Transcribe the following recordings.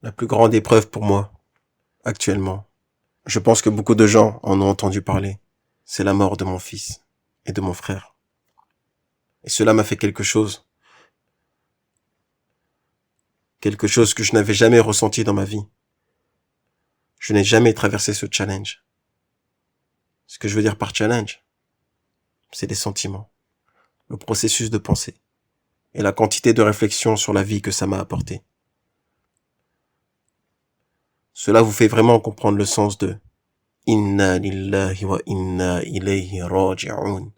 La plus grande épreuve pour moi, actuellement, je pense que beaucoup de gens en ont entendu parler, c'est la mort de mon fils et de mon frère. Et cela m'a fait quelque chose que je n'avais jamais ressenti dans ma vie. Je n'ai jamais traversé ce challenge. Ce que je veux dire par challenge, c'est les sentiments, le processus de pensée et la quantité de réflexion sur la vie que ça m'a apporté. Cela vous fait vraiment comprendre le sens de Inna lillahi wa inna ilayhi raji'un.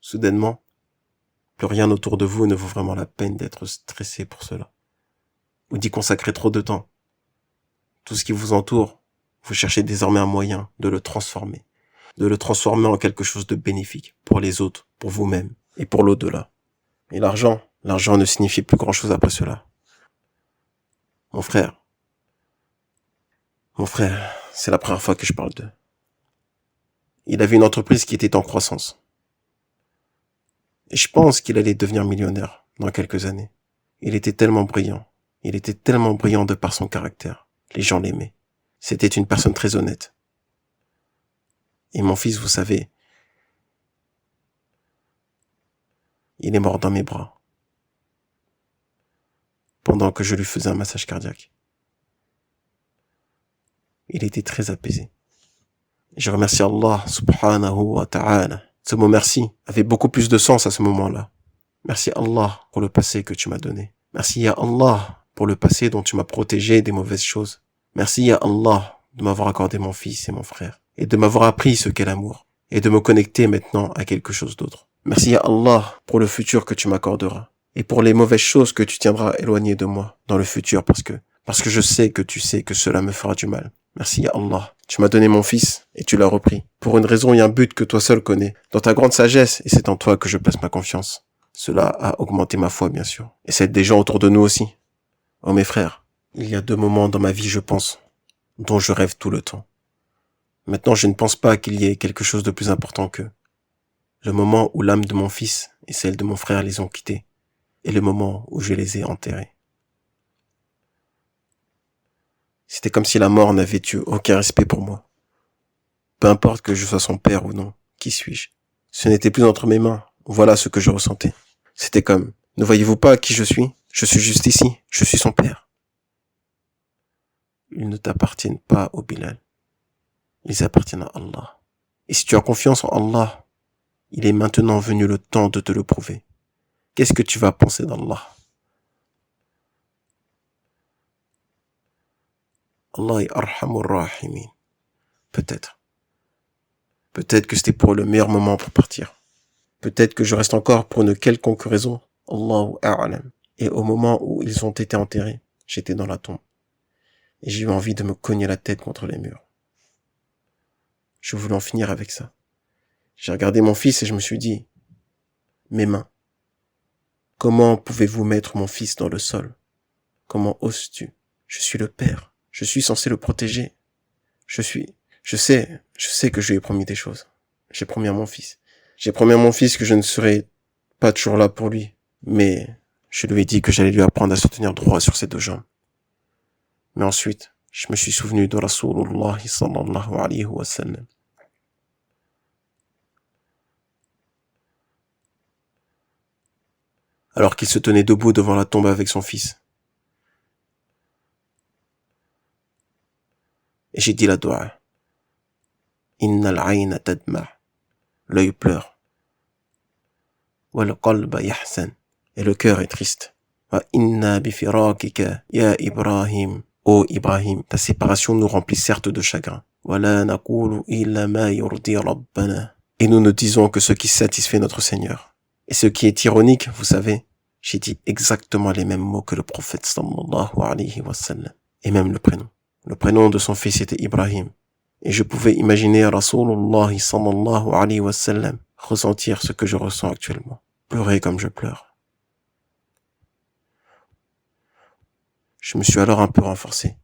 Soudainement, plus rien autour de vous ne vaut vraiment la peine d'être stressé pour cela, ou d'y consacrer trop de temps. Tout ce qui vous entoure, vous cherchez désormais un moyen de le transformer en quelque chose de bénéfique pour les autres, pour vous-même et pour l'au-delà. Et l'argent ne signifie plus grand-chose après cela. Mon frère, c'est la première fois que je parle d'eux. Il avait une entreprise qui était en croissance. Et je pense qu'il allait devenir millionnaire dans quelques années. Il était tellement brillant. Il était tellement brillant de par son caractère. Les gens l'aimaient. C'était une personne très honnête. Et mon fils, vous savez, il est mort dans mes bras. Pendant que je lui faisais un massage cardiaque. Il était très apaisé. Je remercie Allah subhanahu wa ta'ala. Ce mot merci avait beaucoup plus de sens à ce moment-là. Merci Allah pour le passé que tu m'as donné. Merci ya Allah pour le passé dont tu m'as protégé des mauvaises choses. Merci ya Allah de m'avoir accordé mon fils et mon frère. Et de m'avoir appris ce qu'est l'amour. Et de me connecter maintenant à quelque chose d'autre. Merci ya Allah pour le futur que tu m'accorderas. Et pour les mauvaises choses que tu tiendras éloignées de moi dans le futur parce que je sais que tu sais que cela me fera du mal. Merci ya Allah. Tu m'as donné mon fils et tu l'as repris. Pour une raison et un but que toi seul connais. Dans ta grande sagesse, et c'est en toi que je place ma confiance. Cela a augmenté ma foi, bien sûr. Et celle des gens autour de nous aussi. Oh mes frères, il y a 2 moments dans ma vie, je pense, dont je rêve tout le temps. Maintenant, je ne pense pas qu'il y ait quelque chose de plus important qu'eux. Le moment où l'âme de mon fils et celle de mon frère les ont quittés. Et le moment où je les ai enterrés. C'était comme si la mort n'avait eu aucun respect pour moi. Peu importe que je sois son père ou non, qui suis-je? Ce n'était plus entre mes mains. Voilà ce que je ressentais. C'était comme, ne voyez-vous pas qui je suis? Je suis juste ici, je suis son père. Ils ne t'appartiennent pas au Bilal. Ils appartiennent à Allah. Et si tu as confiance en Allah, il est maintenant venu le temps de te le prouver. Qu'est-ce que tu vas penser d'Allah? Allah est Arhamur Rahimin. Peut-être. Peut-être que c'était pour le meilleur moment pour partir. Peut-être que je reste encore pour une quelconque raison. Allahu A'lam. Et au moment où ils ont été enterrés, j'étais dans la tombe. Et j'ai eu envie de me cogner la tête contre les murs. Je voulais en finir avec ça. J'ai regardé mon fils et je me suis dit, mes mains, comment pouvez-vous mettre mon fils dans le sol? Comment oses-tu? Je suis le père. Je suis censé le protéger. Je sais que je lui ai promis des choses. J'ai promis à mon fils. J'ai promis à mon fils que je ne serai pas toujours là pour lui. Mais je lui ai dit que j'allais lui apprendre à se tenir droit sur ses 2 jambes. Mais ensuite, je me suis souvenu de Rasulullah sallallahu alayhi wa sallam. Alors qu'il se tenait debout devant la tombe avec son fils. Et j'ai dit la dua. Innal ayna tadma'. L'œil pleure. Wal qalba yahzan. Et le cœur est triste. Wa inna bifirakika ya Ibrahim. Ô Ibrahim, ta séparation nous remplit certes de chagrin. Wala naqulu illa ma yurdi rabbana. Et nous ne disons que ce qui satisfait notre Seigneur. Et ce qui est ironique, vous savez, j'ai dit exactement les mêmes mots que le prophète sallallahu alayhi wa sallam. Et même le prénom. Le prénom de son fils était Ibrahim. Et je pouvais imaginer Rasulullah sallallahu alayhi wa sallam ressentir ce que je ressens actuellement. Pleurer comme je pleure. Je me suis alors un peu renforcé.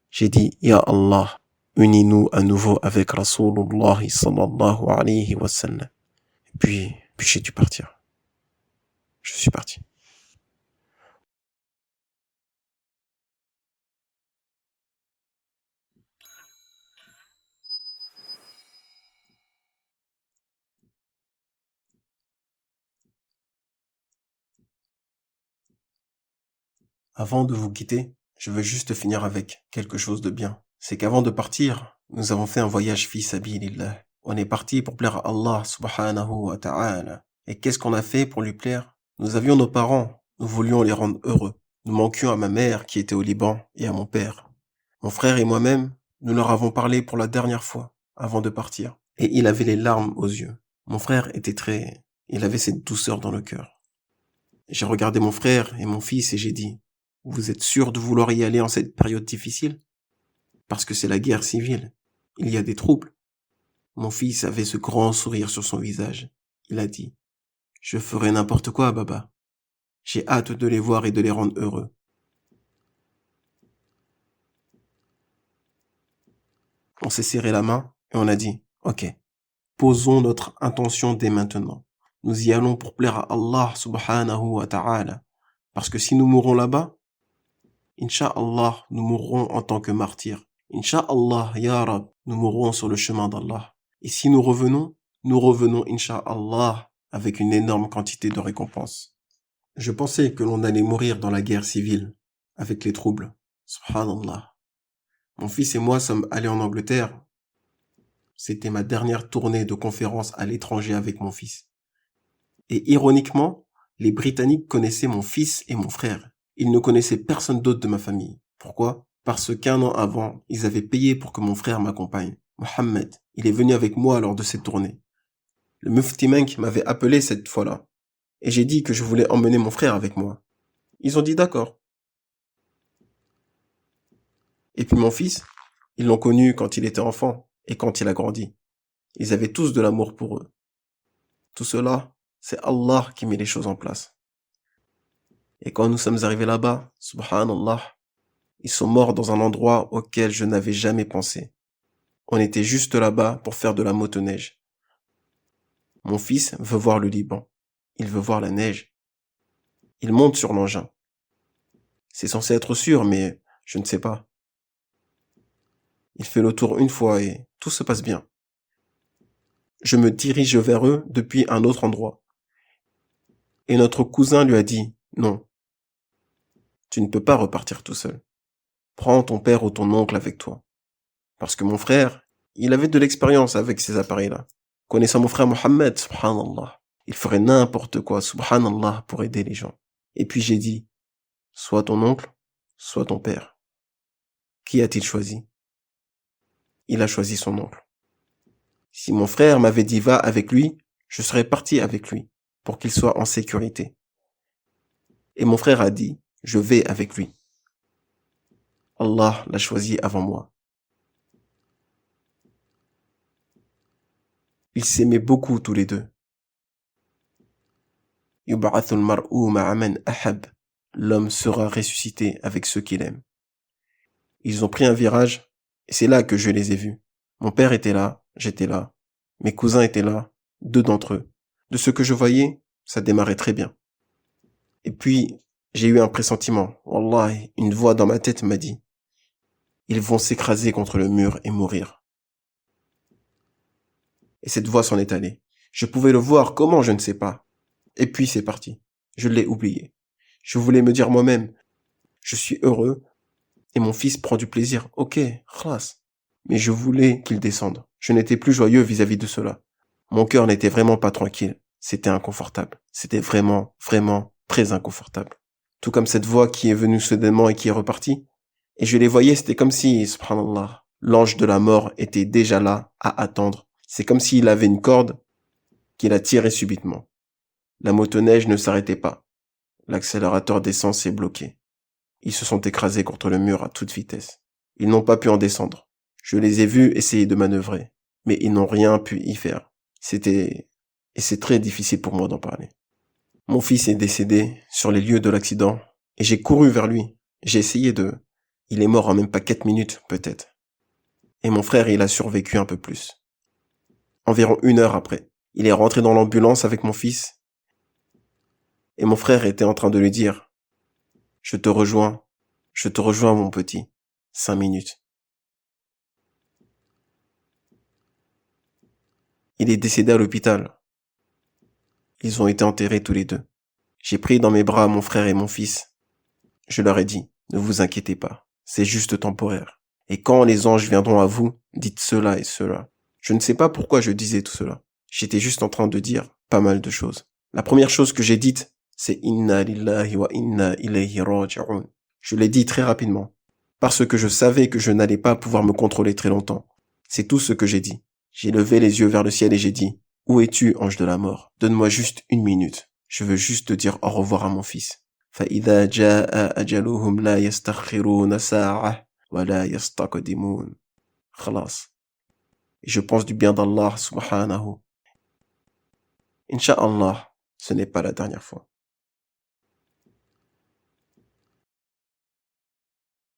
J'ai dit, Ya Allah, unis-nous à nouveau avec Rasulullah sallallahu alayhi wa sallam. Et puis j'ai dû partir. Je suis parti. Avant de vous quitter, je veux juste finir avec quelque chose de bien. C'est qu'avant de partir, nous avons fait un voyage fi sabilillah. On est parti pour plaire à Allah subhanahu wa ta'ala. Et qu'est-ce qu'on a fait pour lui plaire? Nous avions nos parents, nous voulions les rendre heureux. Nous manquions à ma mère qui était au Liban et à mon père. Mon frère et moi-même, nous leur avons parlé pour la dernière fois avant de partir. Et il avait les larmes aux yeux. Mon frère était il avait cette douceur dans le cœur. J'ai regardé mon frère et mon fils et j'ai dit, vous êtes sûr de vouloir y aller en cette période difficile? Parce que c'est la guerre civile. Il y a des troubles. Mon fils avait ce grand sourire sur son visage. Il a dit, je ferai n'importe quoi, Baba. J'ai hâte de les voir et de les rendre heureux. On s'est serré la main et on a dit, ok, posons notre intention dès maintenant. Nous y allons pour plaire à Allah subhanahu wa ta'ala. Parce que si nous mourrons là-bas, Inch'Allah, nous mourrons en tant que martyrs. Inch'Allah, Ya Rab, nous mourrons sur le chemin d'Allah. Et si nous revenons, Inch'Allah, avec une énorme quantité de récompenses. Je pensais que l'on allait mourir dans la guerre civile, avec les troubles. Subhanallah. Mon fils et moi sommes allés en Angleterre. C'était ma dernière tournée de conférence à l'étranger avec mon fils. Et ironiquement, les Britanniques connaissaient mon fils et mon frère. Ils ne connaissaient personne d'autre de ma famille. Pourquoi? Parce qu'1 an avant, ils avaient payé pour que mon frère m'accompagne. Mohammed, il est venu avec moi lors de cette tournée. Le Mufti Menk m'avait appelé cette fois-là. Et j'ai dit que je voulais emmener mon frère avec moi. Ils ont dit d'accord. Et puis mon fils, ils l'ont connu quand il était enfant et quand il a grandi. Ils avaient tous de l'amour pour eux. Tout cela, c'est Allah qui met les choses en place. Et quand nous sommes arrivés là-bas, subhanallah, ils sont morts dans un endroit auquel je n'avais jamais pensé. On était juste là-bas pour faire de la motoneige. Mon fils veut voir le Liban. Il veut voir la neige. Il monte sur l'engin. C'est censé être sûr, mais je ne sais pas. Il fait le tour une fois et tout se passe bien. Je me dirige vers eux depuis un autre endroit. Et notre cousin lui a dit, non, tu ne peux pas repartir tout seul. Prends ton père ou ton oncle avec toi. Parce que mon frère, il avait de l'expérience avec ces appareils-là. Connaissant mon frère Mohammed, subhanallah, il ferait n'importe quoi, subhanallah, pour aider les gens. Et puis j'ai dit, soit ton oncle, soit ton père. Qui a-t-il choisi? Il a choisi son oncle. Si mon frère m'avait dit va avec lui, je serais parti avec lui, pour qu'il soit en sécurité. Et mon frère a dit, je vais avec lui. Allah l'a choisi avant moi. Ils s'aimaient beaucoup tous les deux. Yub'athul mar'u ma'a man ahab. L'homme sera ressuscité avec ceux qu'il aime. Ils ont pris un virage, et c'est là que je les ai vus. Mon père était là, j'étais là. Mes cousins étaient là, 2 d'entre eux. De ce que je voyais, ça démarrait très bien. Et puis, j'ai eu un pressentiment. Wallahi, une voix dans ma tête m'a dit, ils vont s'écraser contre le mur et mourir. Et cette voix s'en est allée. Je pouvais le voir, comment je ne sais pas. Et puis c'est parti. Je l'ai oublié. Je voulais me dire moi-même, je suis heureux, et mon fils prend du plaisir. Ok, khlas. Mais je voulais qu'il descende. Je n'étais plus joyeux vis-à-vis de cela. Mon cœur n'était vraiment pas tranquille. C'était inconfortable. C'était vraiment, vraiment très inconfortable. Tout comme cette voix qui est venue soudainement et qui est repartie. Et je les voyais, c'était comme si, subhanallah, l'ange de la mort était déjà là, à attendre. C'est comme s'il avait une corde qu'il a tirée subitement. La motoneige ne s'arrêtait pas. L'accélérateur d'essence est bloqué. Ils se sont écrasés contre le mur à toute vitesse. Ils n'ont pas pu en descendre. Je les ai vus essayer de manœuvrer, mais ils n'ont rien pu y faire. Et c'est très difficile pour moi d'en parler. Mon fils est décédé sur les lieux de l'accident, et j'ai couru vers lui. Il est mort en même pas 4 minutes, peut-être. Et mon frère, il a survécu un peu plus. Environ 1 heure après, il est rentré dans l'ambulance avec mon fils, et mon frère était en train de lui dire, je te rejoins mon petit. 5 minutes. Il est décédé à l'hôpital. Ils ont été enterrés tous les deux. J'ai pris dans mes bras mon frère et mon fils. Je leur ai dit, ne vous inquiétez pas, c'est juste temporaire. Et quand les anges viendront à vous, dites cela et cela. Je ne sais pas pourquoi je disais tout cela. J'étais juste en train de dire pas mal de choses. La première chose que j'ai dite, c'est Inna lillahi wa inna ilayhi raji'un. Je l'ai dit très rapidement, parce que je savais que je n'allais pas pouvoir me contrôler très longtemps. C'est tout ce que j'ai dit. J'ai levé les yeux vers le ciel et j'ai dit, où es-tu, ange de la mort? Donne-moi juste 1 minute. Je veux juste te dire au revoir à mon fils. فإذا جاء أجلهم لا يستخرون ساعة ولا يستقدمون. خلاص. Et je pense du bien d'Allah subhanahu. Inch'Allah, ce n'est pas la dernière fois.